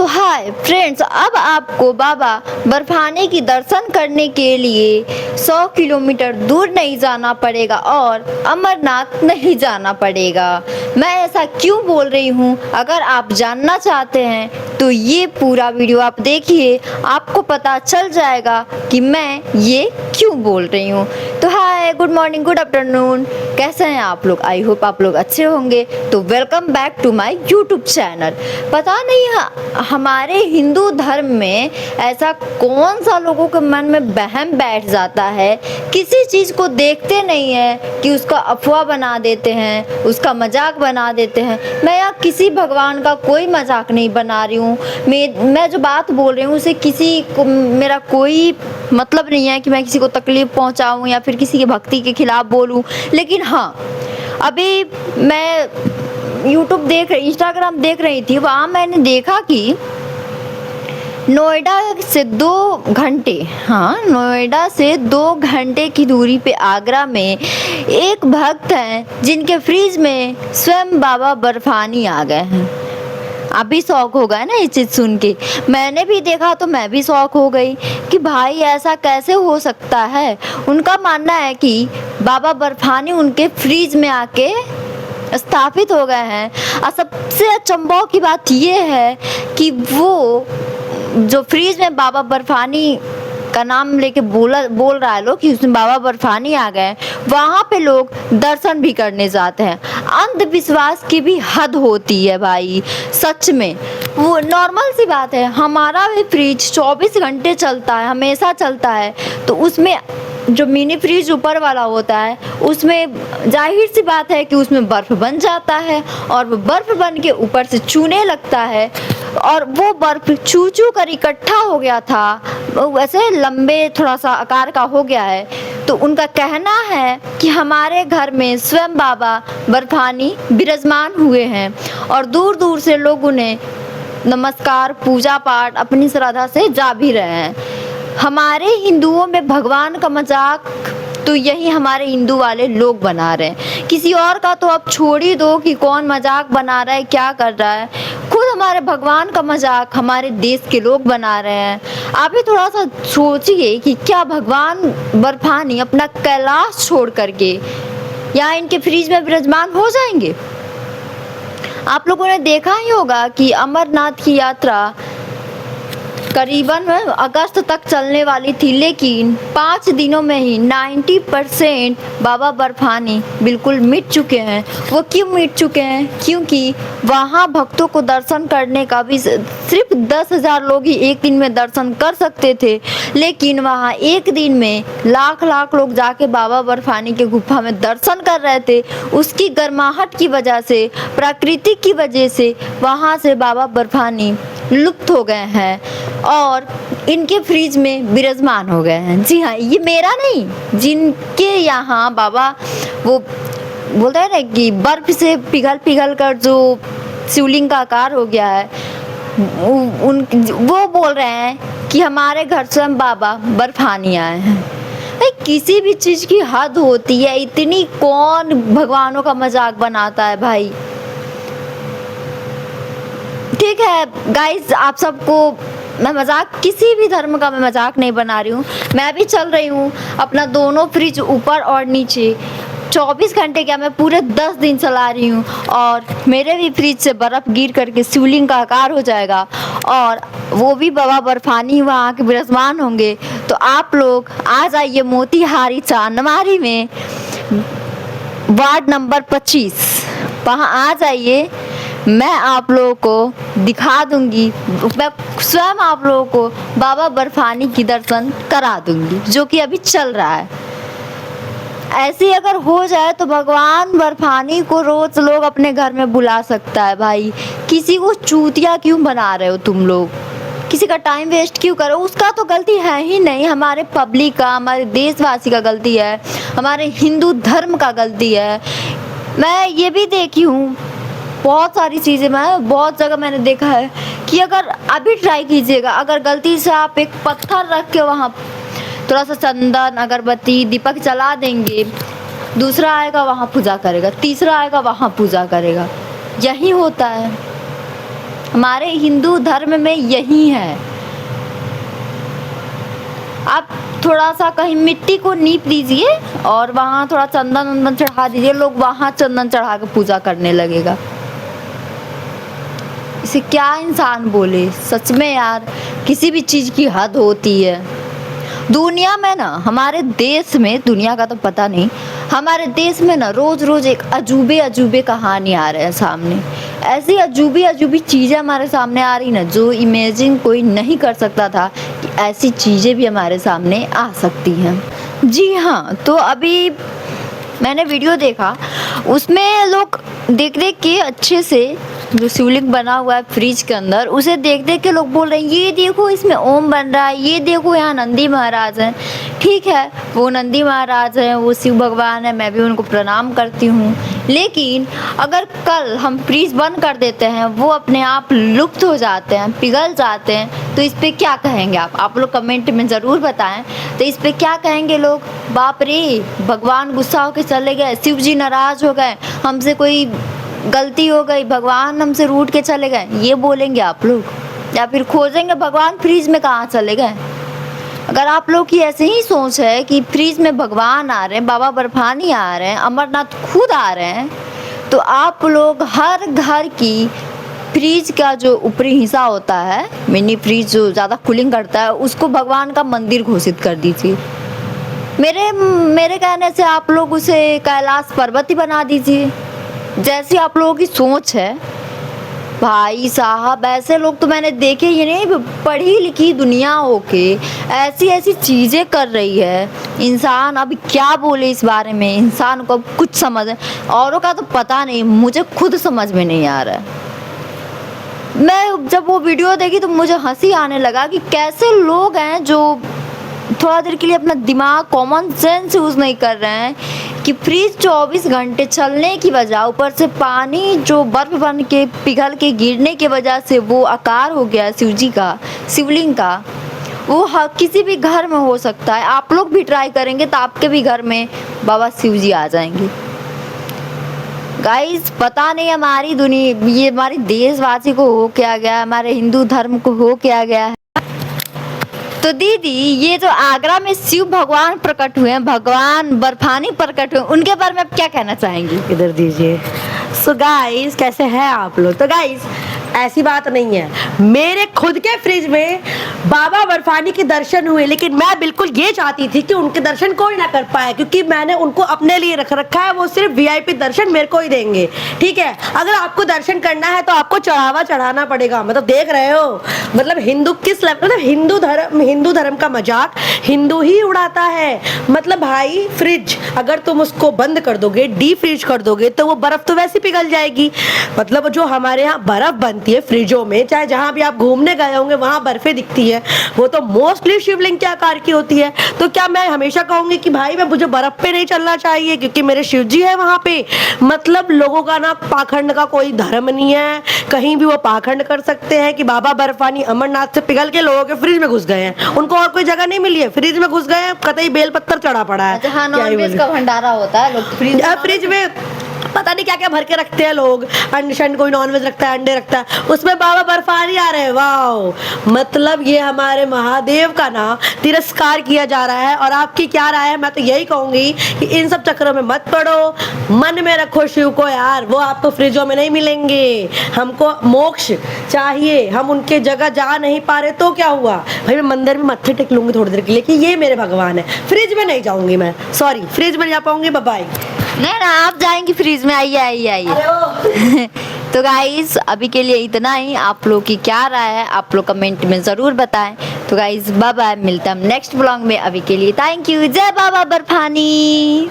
Hi friends, अब आपको बाबा बर्फानी की दर्शन करने के लिए 100 किलोमीटर दूर नहीं जाना पड़ेगा और अमरनाथ नहीं जाना पड़ेगा। मैं ऐसा क्यों बोल रही हूँ, अगर आप जानना चाहते हैं तो ये पूरा वीडियो आप देखिए, आपको पता चल जाएगा कि मैं ये क्यों बोल रही हूँ। तो हाय, गुड मॉर्निंग, गुड आफ्टरनून, कैसे हैं आप लोग? आई होप आप लोग अच्छे होंगे। तो welcome back to my YouTube channel. पता नहीं हमारे हिंदू धर्म में ऐसा कौन सा लोगों के मन में वहम बैठ जाता है, किसी चीज़ को देखते नहीं है कि उसका अफवाह बना देते हैं, उसका मजाक बना देते हैं। मैं यहाँ किसी भगवान का कोई मजाक नहीं बना रही हूँ। मैं जो बात बोल रही हूँ उसे किसी को मेरा कोई मतलब नहीं है कि मैं किसी को तकलीफ पहुँचाऊँ या फिर किसी की भक्ति के खिलाफ बोलूँ। लेकिन हाँ, अभी मैं इंस्टाग्राम देख रही थी, वहाँ मैंने देखा कि नोएडा से 2 घंटे की दूरी पे आगरा में एक भक्त हैं जिनके फ्रिज में स्वयं बाबा बर्फानी आ गए हैं। आप भी शौक हो गए ना ये चीज़ सुन के। मैंने भी देखा तो मैं भी शौक हो गई कि भाई ऐसा कैसे हो सकता है। उनका मानना है कि बाबा बर्फानी उनके फ्रिज में आके स्थापित हो गए हैं। और सबसे अचंभव की बात ये है कि वो जो फ्रिज में बाबा बर्फानी का नाम लेके बोल रहा है लोग कि उसमें बाबा बर्फानी आ गए, वहाँ पे लोग दर्शन भी करने जाते हैं। अंधविश्वास की भी हद होती है भाई, सच में। वो नॉर्मल सी बात है, हमारा भी फ्रिज 24 घंटे चलता है, हमेशा चलता है। तो उसमें जो मिनी फ्रिज ऊपर वाला होता है उसमें जाहिर सी बात है कि उसमें बर्फ़ बन जाता है और वो बर्फ़ बन के ऊपर से चूने लगता है और वो बर्फ़ चू चू कर इकट्ठा हो गया था, वैसे लंबे थोड़ा सा आकार का हो गया है। तो उनका कहना है कि हमारे घर में स्वयं बाबा बर्फानी विराजमान हुए हैं और दूर दूर से लोग उन्हें नमस्कार, पूजा पाठ अपनी श्रद्धा से जा भी रहे हैं। हमारे हिंदुओं में भगवान का मजाक तो यही हमारे हिंदू वाले लोग बना रहे हैं। किसी और का तो अब छोड़ ही दो कि कौन मजाक बना रहा है, क्या कर रहा है। खुद हमारे भगवान का मजाक हमारे देश के लोग बना रहे हैं। आप भी थोड़ा सा सोचिए कि क्या भगवान बर्फानी अपना कैलाश छोड़ करके यहाँ इनके फ्रिज में विराजमान हो जाएंगे? आप लोगों ने देखा ही होगा कि अमरनाथ की यात्रा करीबन अगस्त तक चलने वाली थी, लेकिन 5 दिनों में ही 90% बाबा बर्फानी बिल्कुल मिट चुके हैं। वो क्यों मिट चुके हैं? क्योंकि वहाँ भक्तों को दर्शन करने का भी सिर्फ 10,000 लोग ही एक दिन में दर्शन कर सकते थे, लेकिन वहाँ एक दिन में लाख लाख लोग जाके बाबा बर्फानी के गुफा में दर्शन कर रहे थे। उसकी गर्माहट की वजह से, प्रकृति की वजह से वहाँ से बाबा बर्फानी लुप्त हो गए हैं और इनके फ्रिज में विराजमान हो गए हैं। जी हाँ, ये मेरा नहीं, जिनके यहाँ बाबा वो बोलते हैं ना कि बर्फ से पिघल कर जो शिवलिंग का आकार हो गया है, वो बोल रहे हैं कि हमारे घर स्वयं बाबा बर्फानी आए हैं। भाई किसी भी चीज़ की हद होती है, इतनी कौन भगवानों का मजाक बनाता है भाई। ठीक है गाइस, आप सबको मैं मजाक, किसी भी धर्म का मैं मजाक नहीं बना रही हूँ। मैं भी चल रही हूँ अपना दोनों फ्रिज ऊपर और नीचे, 24 घंटे क्या, मैं पूरे 10 दिन चला रही हूँ और मेरे भी फ्रिज से बर्फ़ गिर करके शिवलिंग का आकार हो जाएगा और वो भी बाबा बर्फानी वहाँ के विराजमान होंगे। तो आप लोग आ जाइए मोतीहारी चांदमारी में, वार्ड नंबर 25, वहाँ आ जाइए। मैं आप लोगों को दिखा दूंगी, मैं स्वयं आप लोगों को बाबा बर्फानी की दर्शन करा दूंगी, जो कि अभी चल रहा है। ऐसे अगर हो जाए तो भगवान बर्फानी को रोज लोग अपने घर में बुला सकता है भाई। किसी को चूतिया क्यों बना रहे हो तुम लोग? किसी का टाइम वेस्ट क्यों करो? उसका तो गलती है ही नहीं, हमारे पब्लिक का, हमारे देशवासी का गलती है, हमारे हिंदू धर्म का गलती है। मैं ये भी देखी हूँ बहुत सारी चीज़ें, मैं बहुत जगह मैंने देखा है कि अगर अभी ट्राई कीजिएगा, अगर गलती से आप एक पत्थर रख के वहाँ थोड़ा सा चंदन, अगरबत्ती, दीपक जला देंगे, दूसरा आएगा वहाँ पूजा करेगा, तीसरा आएगा वहाँ पूजा करेगा। यही होता है। हमारे हिंदू धर्म में यही है। आप थोड़ा सा कहीं मिट्टी को नीप दीजिए और वहाँ थोड़ा चंदन वंदन चढ़ा दीजिए, लोग वहाँ चंदन चढ़ा के पूजा करने लगेगा। इसे क्या इंसान बोले, सच में यार किसी भी चीज़ की हद होती है। दुनिया में ना, हमारे देश में, दुनिया का तो पता नहीं, हमारे देश में ना रोज रोज एक अजूबे अजूबे कहानी आ रहे हैं सामने। ऐसी अजूबी अजूबी चीज़ें हमारे सामने आ रही ना, जो इमेजिन कोई नहीं कर सकता था कि ऐसी चीज़ें भी हमारे सामने आ सकती हैं। जी हाँ, तो अभी मैंने वीडियो देखा, उसमें लोग देख देख के अच्छे से जो शिवलिंग बना हुआ है फ्रिज के अंदर, उसे देख देख के लोग बोल रहे हैं ये देखो इसमें ओम बन रहा है, ये देखो यहाँ नंदी महाराज हैं। ठीक है, वो नंदी महाराज हैं, वो शिव भगवान है, मैं भी उनको प्रणाम करती हूँ। लेकिन अगर कल हम फ्रिज बंद कर देते हैं, वो अपने आप लुप्त हो जाते हैं, पिघल जाते हैं, तो इस पर क्या कहेंगे आप लोग कमेंट में ज़रूर बताएं। तो इस पर क्या कहेंगे लोग, बाप रे भगवान गुस्सा होकर चले गए, शिव जी नाराज़ हो गए, हमसे कोई गलती हो गई, भगवान हमसे रूठ के चले गए, ये बोलेंगे आप लोग? या फिर खोजेंगे भगवान फ्रिज में कहाँ चले गए? अगर आप लोग की ऐसे ही सोच है कि फ्रिज में भगवान आ रहे हैं, बाबा बर्फानी आ रहे हैं, अमरनाथ खुद आ रहे हैं, तो आप लोग हर घर की फ्रिज का जो ऊपरी हिस्सा होता है, मिनी फ्रिज जो ज़्यादा कूलिंग करता है, उसको भगवान का मंदिर घोषित कर दीजिए। मेरे कहने से आप लोग उसे कैलाश पर्वत ही बना दीजिए। जैसी आप लोगों की सोच है भाई साहब, ऐसे लोग तो मैंने देखे ही नहीं। पढ़ी लिखी दुनिया होके ऐसी ऐसी चीज़ें कर रही है। इंसान अभी क्या बोले इस बारे में, इंसान को अब कुछ समझ, औरों का तो पता नहीं, मुझे खुद समझ में नहीं आ रहा है। मैं जब वो वीडियो देखी तो मुझे हंसी आने लगा कि कैसे लोग हैं जो थोड़ा देर के लिए अपना दिमाग, कॉमन सेंस यूज़ नहीं कर रहे हैं कि फ्रिज 24 घंटे चलने की वजह, ऊपर से पानी जो बर्फ बन के पिघल के गिरने की वजह से वो आकार हो गया शिव जी का, शिवलिंग का, वो किसी भी घर में हो सकता है। आप लोग भी ट्राई करेंगे तो आपके भी घर में बाबा शिव जी आ जाएंगे। गाइस पता नहीं हमारी दुनिया, ये हमारी देशवासी को हो क्या गया, हमारे हिंदू धर्म को हो क्या गया है। तो दीदी, ये जो आगरा में शिव भगवान प्रकट हुए हैं, भगवान बर्फानी प्रकट हुए, उनके बारे में आप क्या कहना चाहेंगी? इधर दीजिए। सो गाइस, कैसे हैं आप लोग? तो गाइस ऐसी बात नहीं है, मेरे खुद के फ्रिज में बाबा बर्फानी के दर्शन हुए, लेकिन मैं बिल्कुल ये चाहती थी कि उनके दर्शन कोई ना कर पाए, क्योंकि मैंने उनको अपने लिए रख रखा है। वो सिर्फ वीआईपी दर्शन मेरे को ही देंगे। ठीक है, अगर आपको दर्शन करना है तो आपको चढ़ावा चढ़ाना पड़ेगा। मतलब देख रहे हो, मतलब हिंदू किस लेवल, मतलब हिंदू धर्म का मजाक हिंदू ही उड़ाता है। मतलब भाई, फ्रिज अगर तुम उसको बंद कर दोगे, डी फ्रिज कर दोगे, तो वो बर्फ तो वैसे पिघल जाएगी। मतलब जो हमारे यहाँ बर्फ बनती है फ्रिजों में, चाहे जहाँ भी आप घूमने गए होंगे वहाँ बर्फें दिखती है, वो तो मोस्टली शिवलिंग के आकार की होती है। तो क्या मैं हमेशा कहूंगी कि भाई मैं, मुझे बर्फ पे नहीं चलना चाहिए क्योंकि मेरे शिव जी है वहाँ पे? मतलब लोगों का ना पाखंड का कोई धर्म नहीं है, कहीं भी वो पाखंड कर सकते हैं कि बाबा बर्फानी अमरनाथ से पिघल के लोगों के फ्रिज में घुस गए हैं, उनको और कोई जगह नहीं मिली है, फ्रिज में घुस गए हैं, कतई बेल पत्थर चढ़ा पड़ा है। जहाँ नॉनवेज का भंडारा होता है, लोग फ्रिज में पता नहीं क्या क्या भर के रखते हैं लोग, अंडे, कोई नॉनवेज रखता है, अंडे रखता है, उसमें बाबा बर्फानी आ रहे हैं। वाह, मतलब ये हमारे महादेव का ना तिरस्कार किया जा रहा है। और आपकी क्या राय है? मैं तो यही कहूंगी कि इन सब चक्करों में मत पड़ो, मन में रखो शिव को यार, वो आपको फ्रिजों में नहीं मिलेंगे। हमको मोक्ष चाहिए, हम उनके जगह जा नहीं पा रहे तो क्या हुआ भाई, मैं मंदिर में मत्थे टेक लूंगी थोड़ी देर के लिए कि ये मेरे भगवान है, फ्रिज में नहीं जाऊंगी मैं, सॉरी, फ्रिज में जा पाऊंगी। बाय। नहीं ना, आप जाएंगी फ्रिज में, आइए आइए आइए। तो गाइस अभी के लिए इतना ही। आप लोग की क्या राय है आप लोग कमेंट में ज़रूर बताएं। तो गाइस बाय बाय, मिलता हम नेक्स्ट ब्लॉग में। अभी के लिए थैंक यू। जय बाबा बर्फानी।